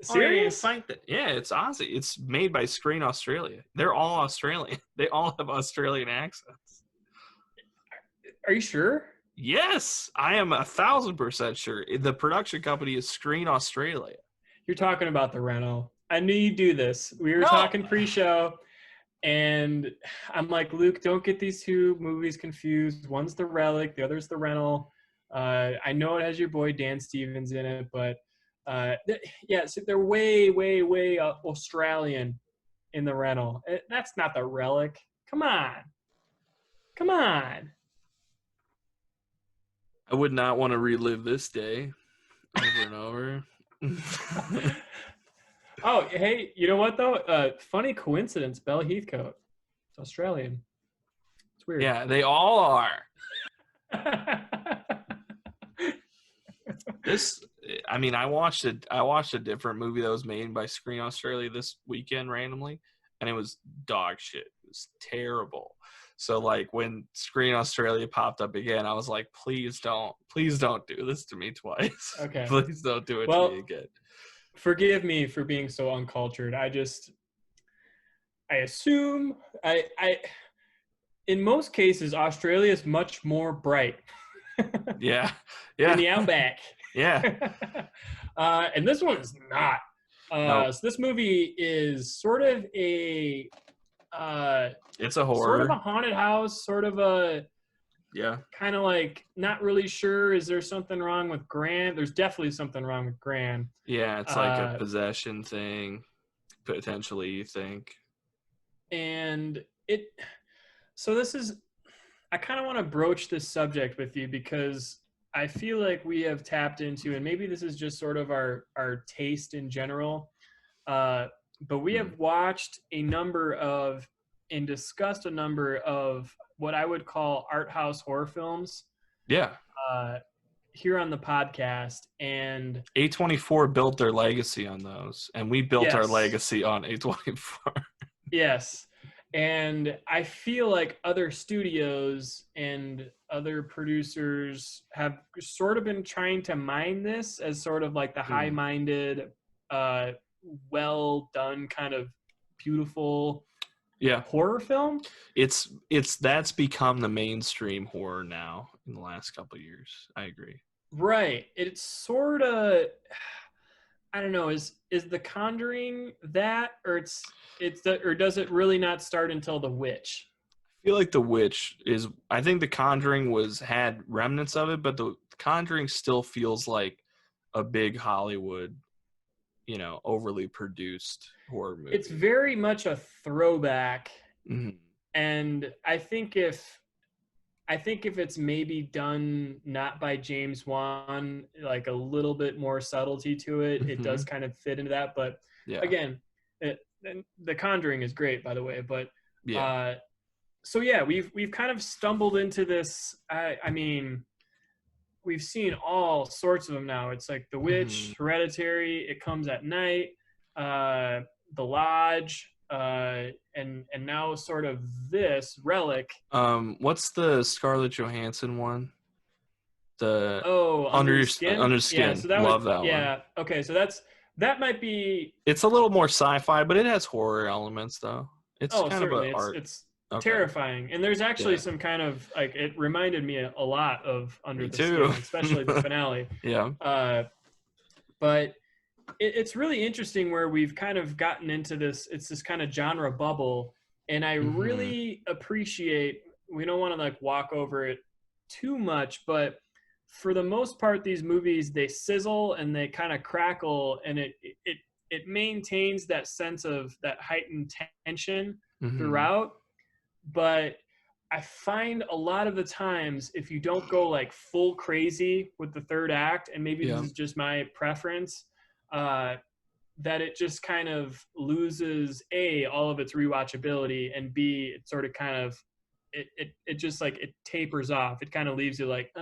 Serious? Yeah, it's Aussie. It's made by Screen Australia. They're all Australian. They all have Australian accents. Are you sure? Yes, I am 1,000% sure. The production company is Screen Australia. You're talking about the rental. I knew you'd do this. We were talking pre-show, and I'm like, Luke, don't get these two movies confused. One's the Relic, the other's the rental. I know it has your boy Dan Stevens in it, but so they're way, way, way Australian in the rental. That's not the Relic. Come on. I would not want to relive this day over and over. Oh, hey, you know what, though? Funny coincidence, Bella Heathcote. It's Australian. It's weird. Yeah, they all are. I watched a different movie that was made by Screen Australia this weekend randomly, and it was dog shit. It was terrible. So like when Screen Australia popped up again, I was like, please don't do this to me twice. Okay. Please don't do it to me again. Forgive me for being so uncultured. I assume in most cases, Australia is much more bright. Yeah. In the outback. Yeah. And this one is not. Nope. So this movie is sort of a it's a horror. Sort of a haunted house, sort of a kind of like not really sure. Is there something wrong with Gran? There's definitely something wrong with Gran. Yeah, it's like a possession thing, potentially, you think. And so this is, I kind of want to broach this subject with you because I feel like we have tapped into, and maybe this is just sort of our taste in general, but we have watched a number of and discussed a number of what I would call art house horror films. Yeah. Here on the podcast, and A24 built their legacy on those, and we built our legacy on A24. Yes. And I feel like other studios and other producers have sort of been trying to mine this as sort of like the high-minded, well done kind of beautiful horror film. That's become the mainstream horror now in the last couple of years. I agree. Right. It's sort of, I don't know, is The Conjuring that, or or does it really not start until The Witch? I feel like The Witch is, I think The Conjuring had remnants of it, but The Conjuring still feels like a big Hollywood, overly produced horror movie. It's very much a throwback. Mm-hmm. And I think if it's maybe done not by James Wan, like a little bit more subtlety to it, it does kind of fit into that. But again, The Conjuring is great, by the way. But so we've kind of stumbled into this. I mean, we've seen all sorts of them now. It's like The Witch, Hereditary, It Comes at Night, The Lodge, and now sort of this Relic. What's the Scarlett Johansson one? Under Your Skin. Under Skin. Yeah, so love that one. Yeah. Okay, so that might be. It's a little more sci-fi, but it has horror elements though. It's kind certainly. Of art. It's terrifying, and there's actually some kind of like, it reminded me a lot of Under the Skin, especially the finale. But it's really interesting where we've kind of gotten into this. It's this kind of genre bubble, and I really appreciate. We don't want to like walk over it too much, but for the most part, these movies, they sizzle and they kind of crackle, and it maintains that sense of that heightened tension throughout. But I find a lot of the times, if you don't go like full crazy with the third act, and maybe this is just my preference, that it just kind of loses all of its rewatchability, and B, it sort of kind of it just like it tapers off. It kind of leaves you like,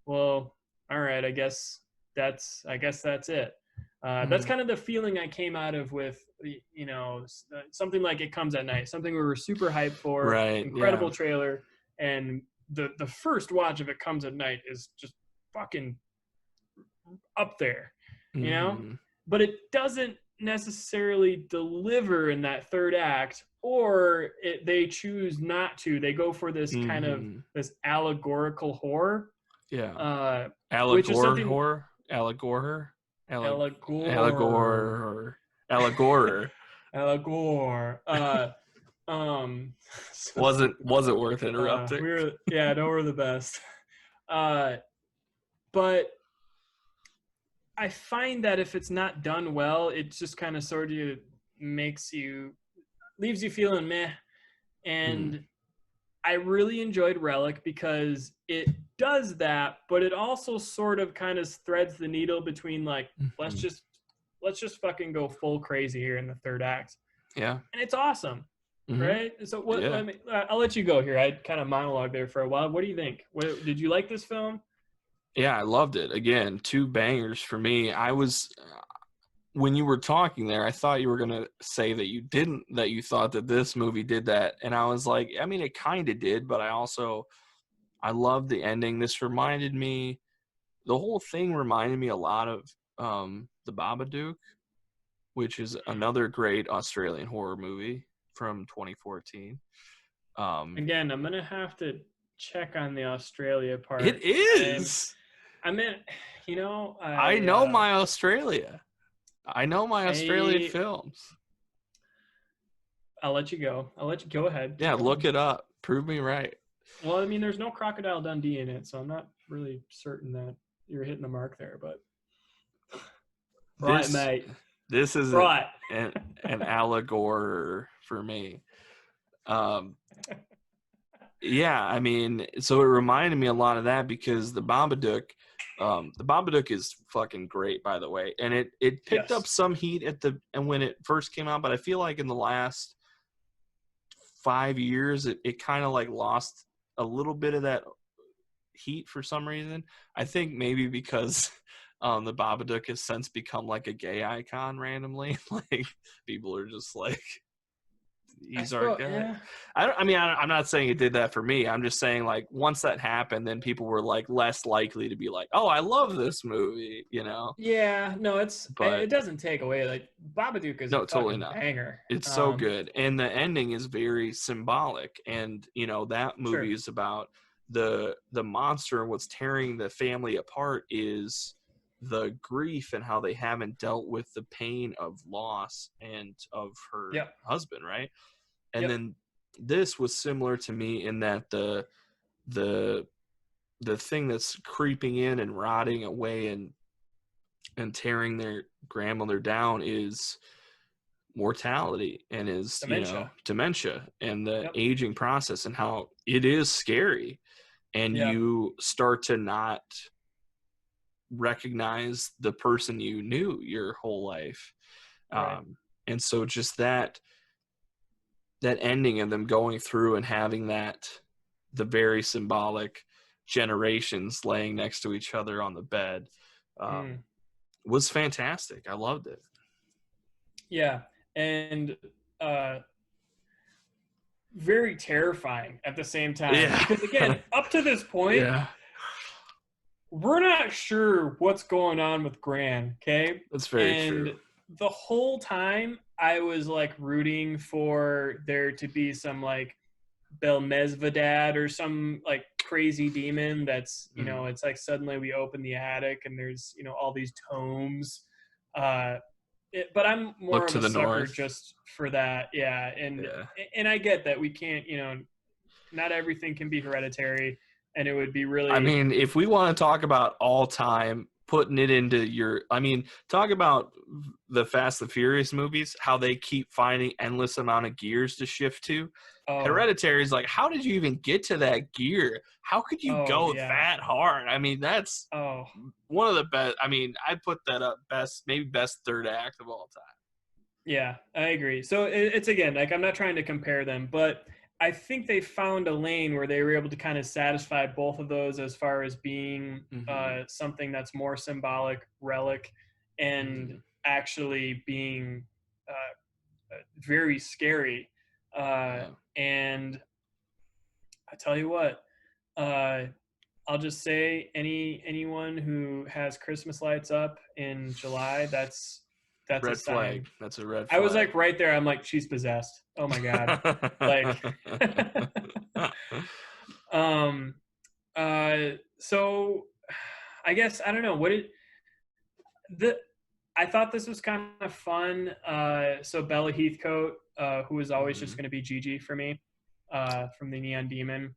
well, all right, I guess that's it. That's kind of the feeling I came out of with, something like It Comes at Night, something we were super hyped for, incredible trailer, and the first watch of It Comes at Night is just fucking up there, you know? But it doesn't necessarily deliver in that third act, or they choose not to. They go for this kind of this allegorical horror. Horror. Wasn't worth interrupting. We're the best. But I find that if it's not done well, it just kind of sort of leaves you feeling meh. And I really enjoyed Relic because it does that, but it also sort of kind of threads the needle between like, let's just fucking go full crazy here in the third act. Yeah. And it's awesome. Right? So I'll let you go here. I kind of monologue there for a while. What do you think? Did you like this film? Yeah, I loved it. Again, 2 bangers for me. when you were talking there, I thought you were gonna say that you thought that this movie did that, and I was like, I mean, it kind of did, but I love the ending. The whole thing reminded me a lot of the Babadook, which is another great Australian horror movie from 2014. Again, I'm gonna have to check on the Australia It part. is. I mean, I know my Australia. I know my Australian films. I'll let you go. I'll let you go ahead. Yeah, Go look on. it up. Prove me right. Well, I mean, there's no Crocodile Dundee in it, so I'm not really certain that you're hitting the mark there. But right, mate. This is Right. an allegory for me. Yeah, I mean, so it reminded me a lot of that because the Babadook is fucking great, by the way, and it picked up some heat and when it first came out, but I feel like in the last 5 years, it kind of like lost a little bit of that heat for some reason. I think maybe because the Babadook has since become like a gay icon randomly. Like people are just like, he's our guy. Yeah. I'm not saying it did that for me. I'm just saying like once that happened, then people were like less likely to be like, oh, I love this movie, you know? Yeah, no, But it doesn't take away. Like Babadook is a totally fucking not. banger. It's so good, and the ending is very symbolic. And that movie is about the monster, and what's tearing the family apart is the grief and how they haven't dealt with the pain of loss and of her husband, right? And then this was similar to me in that the thing that's creeping in and rotting away and tearing their grandmother down is mortality and is dementia and the aging process and how it is scary, and you start to not recognize the person you knew your whole life. And so just that ending of them going through and having the very symbolic generations laying next to each other on the bed was fantastic. I loved it. Yeah, and very terrifying at the same time. Because again, up to this point, we're not sure what's going on with Gran, okay? That's very true. The whole time I was like rooting for there to be some like Belmezvedad or some like crazy demon that's, it's like suddenly we open the attic and there's, all these tomes. But I'm more of a sucker just for that. Yeah. And I get that we can't, not everything can be Hereditary, and it would be really, I mean, if we want to talk about all time, putting it into talk about the Fast and Furious movies, how they keep finding endless amount of gears to shift to. Hereditary is like, how did you even get to that gear? How could you go that hard? I mean, that's one of the best. I mean, I'd put that up maybe best third act of all time. Yeah, I agree. So it's again, like, I'm not trying to compare them, but I think they found a lane where they were able to kind of satisfy both of those as far as being something that's more symbolic, relic, and actually being very scary. And I tell you what, I'll just say anyone who has Christmas lights up in July, that's red a sign. Flag. That's a red flag. I was like right there. I'm like, she's possessed. Oh my god. Like, so I guess I don't know I thought this was kind of fun. So Bella Heathcote, who was always just going to be Gigi for me, from the Neon Demon.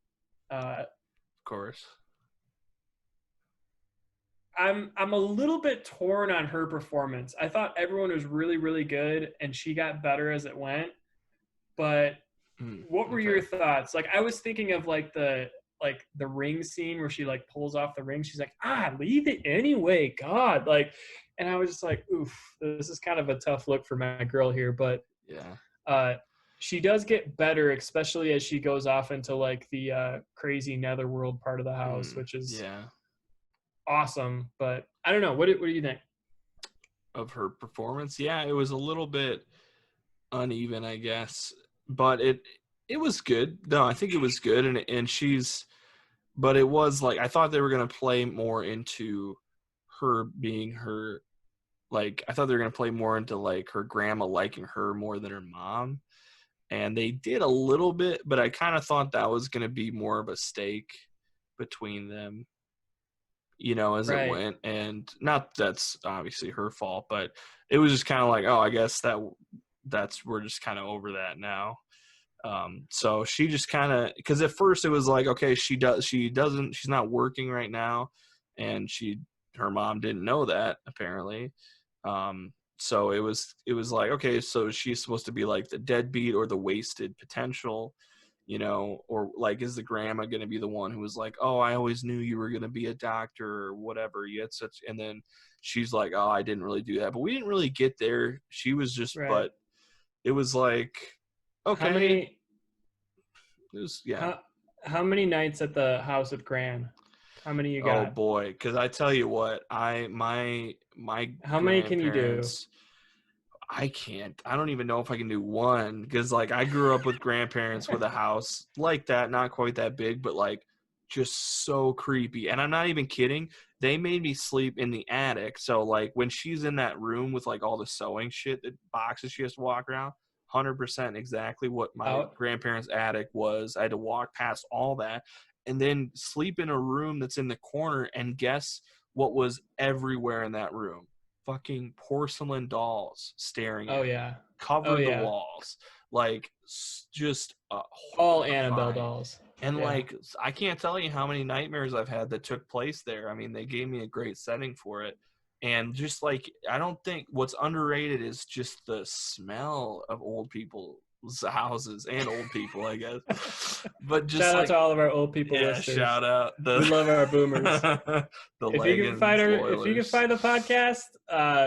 Of course. I'm a little bit torn on her performance. I thought everyone was really, really good, and she got better as it went. But what were your thoughts? Like, I was thinking of like the ring scene where she like pulls off the ring. She's like, leave it anyway. God, like, and I was just like, oof, this is kind of a tough look for my girl here. But she does get better, especially as she goes off into like the crazy netherworld part of the house, which is awesome. But I don't know. What do you think? of her performance. Yeah, it was a little bit uneven, I guess, but it was good. No, I think it was good, and she's, but it was like I thought they were gonna play more into her being her, like I thought they were gonna play more into like her grandma liking her more than her mom, and they did a little bit, but I kind of thought that was gonna be more of a stake between them, as it Right. went. And not that's obviously her fault, but it was just kind of like, oh, I guess that's we're just kind of over that now. So she just kind of, because at first it was like, okay, she's not working right now, and her mom didn't know that apparently. So it was like, okay, so she's supposed to be like the deadbeat or the wasted potential, or like, is the grandma going to be the one who was like, oh, I always knew you were going to be a doctor or whatever. You had such, and then she's like, oh, I didn't really do that, but we didn't really get there. She was just, Right. but it was like, How okay, many it was, yeah. how many nights at the house with Gran? How many you Oh got? boy, because I tell you what, my How many can you do? grandparents, I can't. I don't even know if I can do one, because like I grew up with grandparents with a house like that, not quite that big, but like just so creepy. And I'm not even kidding. They made me sleep in the attic. So like when she's in that room with like all the sewing shit, the boxes she has to walk around, 100% exactly what my Out. grandparents' attic was. I had to walk past all that and then sleep in a room that's in the corner, and guess what was everywhere in that room? Fucking porcelain dolls staring Oh at me, yeah. Oh covered the yeah. walls, like just All Annabelle horrifying. dolls. And Yeah. like I can't tell you how many nightmares I've had that took place there. I mean, they gave me a great setting for it. And just like, I don't think what's underrated is just the smell of old people's houses and old people, I guess. But just Shout out like, to all of our old people yeah, listeners. shout out We love our boomers. the leggings If you can loyalers. find the podcast,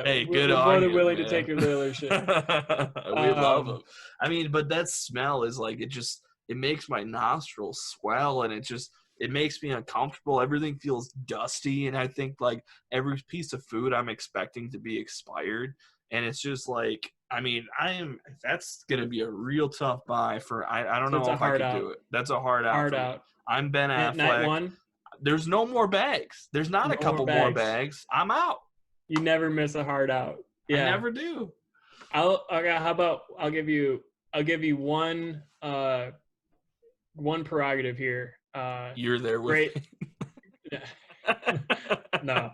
Hey, good we're more on than you, willing to take man. your dealership. We love them. Um, I mean, but that smell is like, it makes my nostrils swell, and it makes me uncomfortable. Everything feels dusty, and I think like every piece of food I'm expecting to be expired, and it's just like, I mean, that's gonna be a real tough buy for. I don't so it's know a if I hard could do out. it. That's a hard out Hard for me. out. I'm Ben And night Affleck. one, There's no more bags. There's not a no more couple more bags. bags. I'm out. You never miss a hard out. I Yeah. never do. Okay, how about I'll give you one prerogative here. You're there with Great. me. No.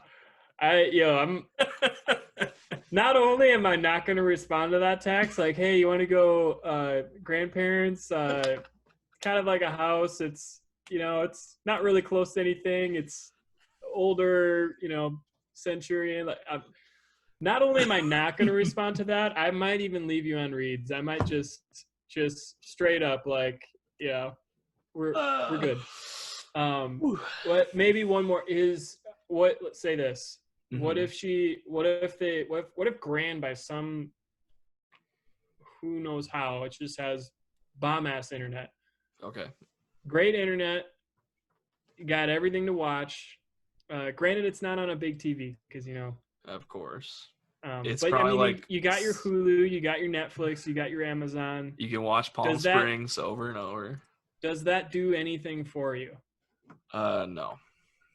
I'm not only am I not going to respond to that text, like, hey, you want to go grandparents, kind of like a house. It's, it's not really close to anything. It's older, centurion. Like, not only am I not going to respond to that, I might even leave you on reads. I might just straight up like, yeah, we're good. What maybe one more is what? Let's say this. What Mhm. what if Gran by some who knows how, it just has bomb ass internet, Okay. great internet, got everything to watch. Granted, it's not on a big TV because Of course. It's but I probably mean, like you got your Hulu, you got your Netflix, you got your Amazon. you can watch Palm Does that Springs over and over. does that do anything for you? No.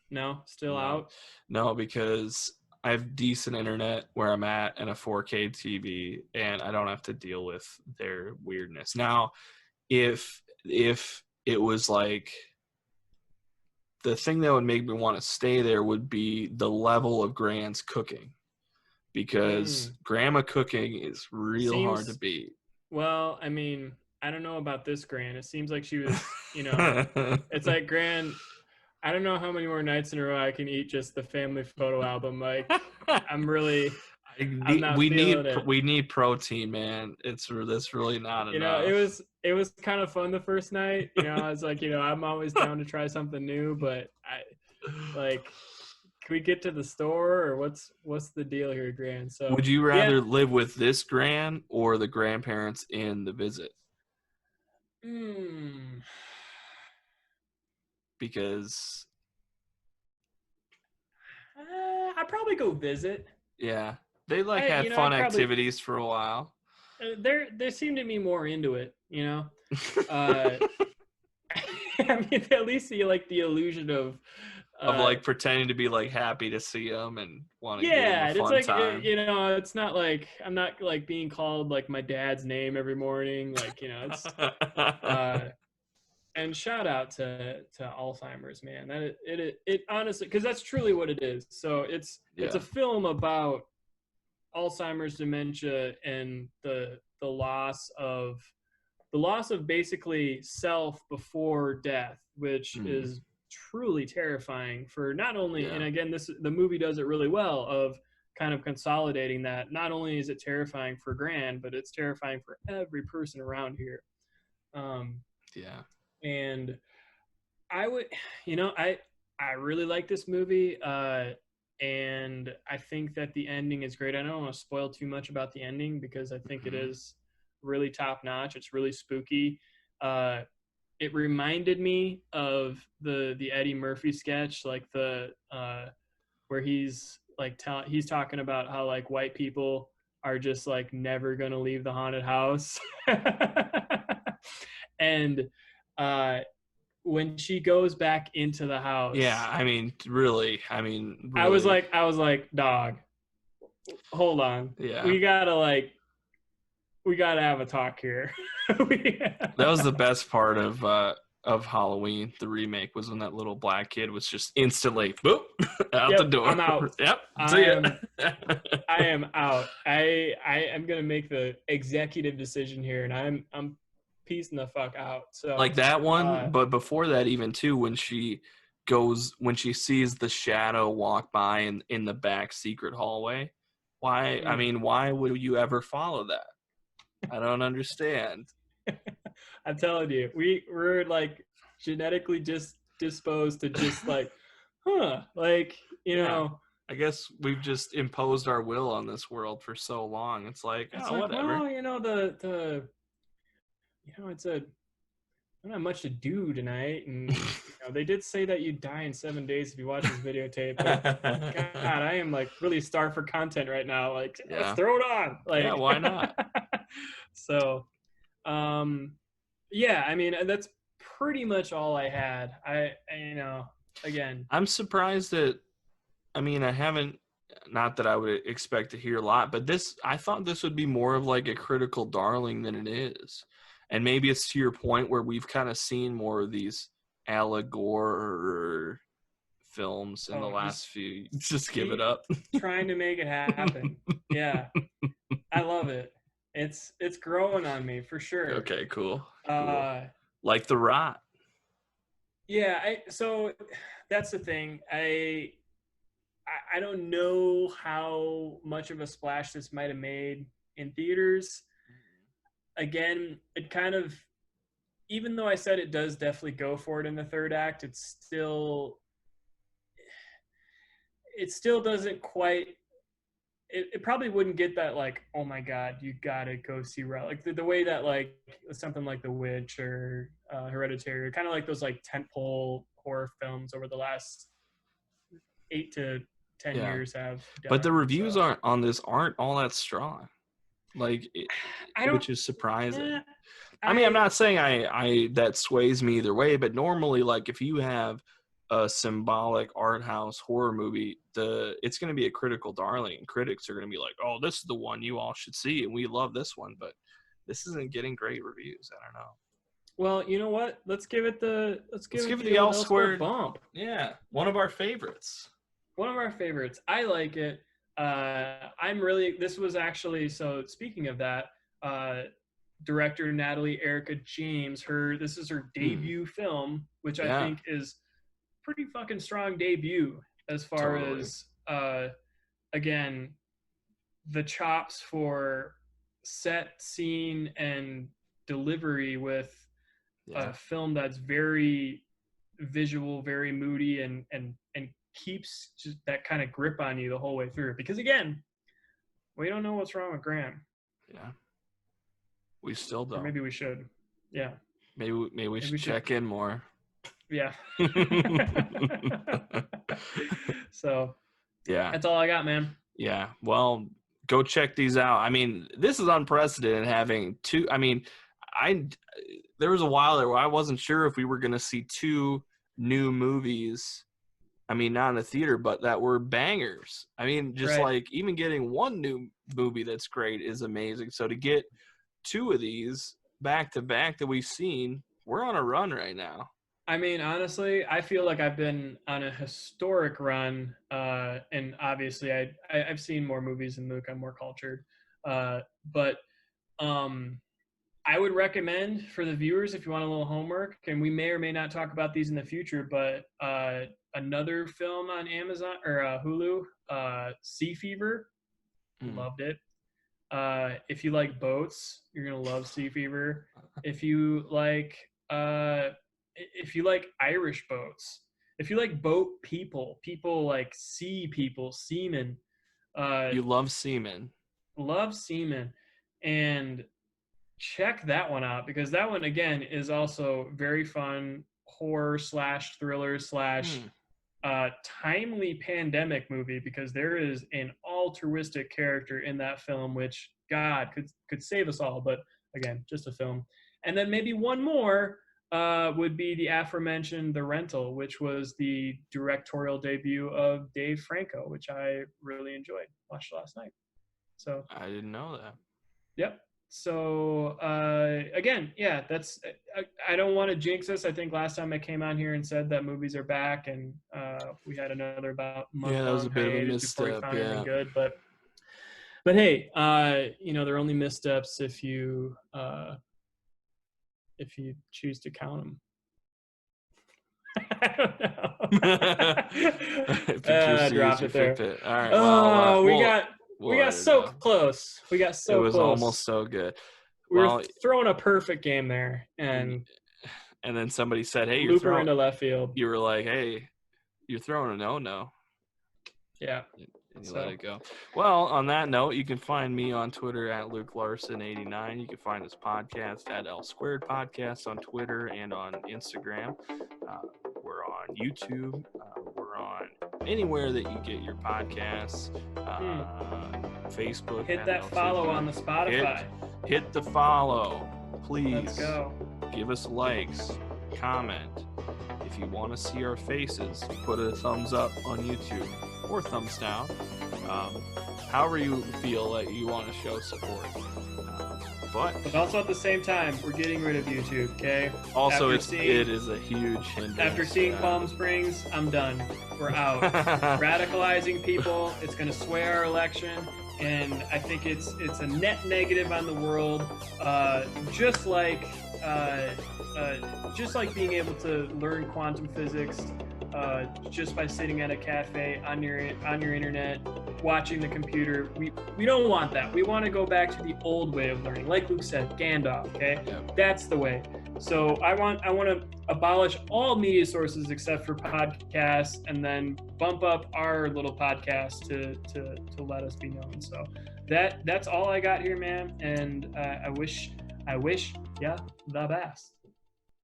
No, still No. out. No, because I have decent internet where I'm at and a 4K TV, and I don't have to deal with their weirdness. Now, if it was like, the thing that would make me want to stay there would be the level of Grand's cooking, because Mm, grandma cooking is real hard to seems beat. well. I mean, I don't know about this Gran. It seems like she was, it's like Gran. I don't know how many more nights in a row I can eat just the family photo album. Like, I'm really, I'm not feeling it. We need protein, man. That's really not It enough. was kind of fun the first night. I was like, I'm always down to try something new, but like, can we get to the store or what's the deal here, Gran? So Would you yeah. rather live with this gran or the grandparents in the visit? Mm, Because I'd probably go visit. yeah, They like had I fun probably activities for a while. they seem to be more into it, you know. Uh, I mean, at least you like the illusion of, Of like pretending to be like happy to see them and want to give them a yeah. It's fun like time. you know, it's not like I'm not like being called like my dad's name every morning, like you know, it's and shout out to Alzheimer's, man. That it honestly, because that's truly what it is. So it's Yeah. a film about Alzheimer's, dementia, and the loss of basically self before death, which is truly terrifying for not only, and again, the movie does it really well of kind of consolidating that. Not only is it terrifying for Gran, but it's terrifying for every person around here. Yeah. And I would, you know, I really like this movie, and I think that the ending is great. I don't want to spoil too much about the ending because I think it is really top notch. It's really spooky. It reminded me of the Eddie Murphy sketch, like the where he's like he's talking about how like white people are just like never gonna leave the haunted house, and when she goes back into the house, Yeah, I mean, really. I was like, dog, hold on, Yeah. we gotta have a talk here. That was the best part of Halloween, the remake, was when that little black kid was just instantly boop out the door. I'm out. Yep. I am out. I am gonna make the executive decision here, and I'm peacing the fuck out. So like that one, but before that, even too, when she sees the shadow walk by in the back secret hallway. Why? I mean, why would you ever follow that? I don't understand. I'm telling you, we're like genetically just disposed to just like, like you know. I guess we've just imposed our will on this world for so long. It's like, whatever. Well, you know it's a I don't have much to do tonight, and you know, they did say that you die in 7 days if you watch this videotape. But God, I am like really starved for content right now. Like, let's throw it on. Like, yeah, why not? So, yeah, I mean, that's pretty much all I had. You know, again, I'm surprised that. I mean, I haven't. Not that I would expect to hear a lot, but I thought this would be more of like a critical darling than it is. And maybe it's to your point where we've kind of seen more of these allegory films in the last few. Just give it up. Trying to make it happen. Yeah, I love it. It's growing on me for sure. Okay, cool. Like the Rot. Yeah, so that's the thing. I don't know how much of a splash this might have made in theaters. Again, it kind of, even though I said it does definitely go for it in the third act, it still doesn't quite, it probably wouldn't get that like, oh my God, you gotta go see Relic. The way that like something like The Witch or Hereditary, kind of like those like tentpole horror films over the last 8 to 10 years have done. But the reviews aren't all that strong. Like, which is surprising. I mean, I'm not saying I that sways me either way, but normally, like, if you have a symbolic art house horror movie, it's going to be a critical darling, and critics are going to be like, "Oh, this is the one you all should see, and we love this one." But this isn't getting great reviews. I don't know. Well, you know what? Let's give it the L squared bump. Yeah, one of our favorites. I like it. This was actually, so speaking of that, director Natalie Erica James, this is her debut film, which I think is pretty fucking strong debut as far as, again, the chops for set, scene, and delivery with a film that's very visual, very moody, and keeps just that kind of grip on you the whole way through. Because again, we don't know what's wrong with Graham. Yeah, we still don't. Or maybe we should. Yeah. Maybe we should check in more. Yeah. So. Yeah. That's all I got, man. Yeah. Well, go check these out. I mean, this is unprecedented having two. I mean, there was a while there where I wasn't sure if we were going to see two new movies. I mean, not in the theater, but that were bangers. I mean, just like even getting one new movie that's great is amazing. So to get two of these back to back that we've seen, we're on a run right now. I mean, honestly, I feel like I've been on a historic run, and obviously, I've seen more movies than Luke. I'm more cultured, but I would recommend for the viewers, if you want a little homework, and we may or may not talk about these in the future, but another film on Amazon or Hulu, Sea Fever, loved it. If you like boats, you're gonna love Sea Fever. If you like Irish boats, if you like boat people like sea people, seamen, you love seamen, and check that one out, because that one again is also very fun, horror / thriller / timely pandemic movie, because there is an altruistic character in that film which God could save us all, but again, just a film. And then maybe one more would be the aforementioned The Rental, which was the directorial debut of Dave Franco, which I really enjoyed. Watched last night. So I didn't know that. Yep. So again, yeah, that's. I don't want to jinx us. I think last time I came on here and said that movies are back, and we had another about month. Yeah, that was a bit of a misstep. Yeah. Good, but hey, they're only missteps if you choose to count them. I don't know. Drop it there. All right. Well, we got so close. It was almost so good. We were throwing a perfect game there, and then somebody said, "Hey, you're throwing into left field." You were like, "Hey, you're throwing a no." Yeah. And you let it go. Well, on that note, you can find me on Twitter at LukeLarson89. You can find this podcast at L Squared Podcast on Twitter and on Instagram. We're on YouTube. We're on anywhere that you get your podcasts. Facebook. Hit that follow on the Spotify. Hit the follow, please. Let's go. Give us likes, comment. If you want to see our faces, put a thumbs up on YouTube or thumbs down. However you feel like you want to show support. But also at the same time, we're getting rid of YouTube, okay? Also, it is a huge hindrance. After seeing Palm Springs, I'm done. We're out. Radicalizing people. It's going to sway our election. And I think it's a net negative on the world. Just like being able to learn quantum physics just by sitting at a cafe on your internet, watching the computer. We don't want that. We want to go back to the old way of learning. Like Luke said, Gandalf, okay? Yeah. That's the way. So I want to abolish all media sources except for podcasts, and then bump up our little podcast to let us be known. So that's all I got here, man. And I wish, yeah, the best.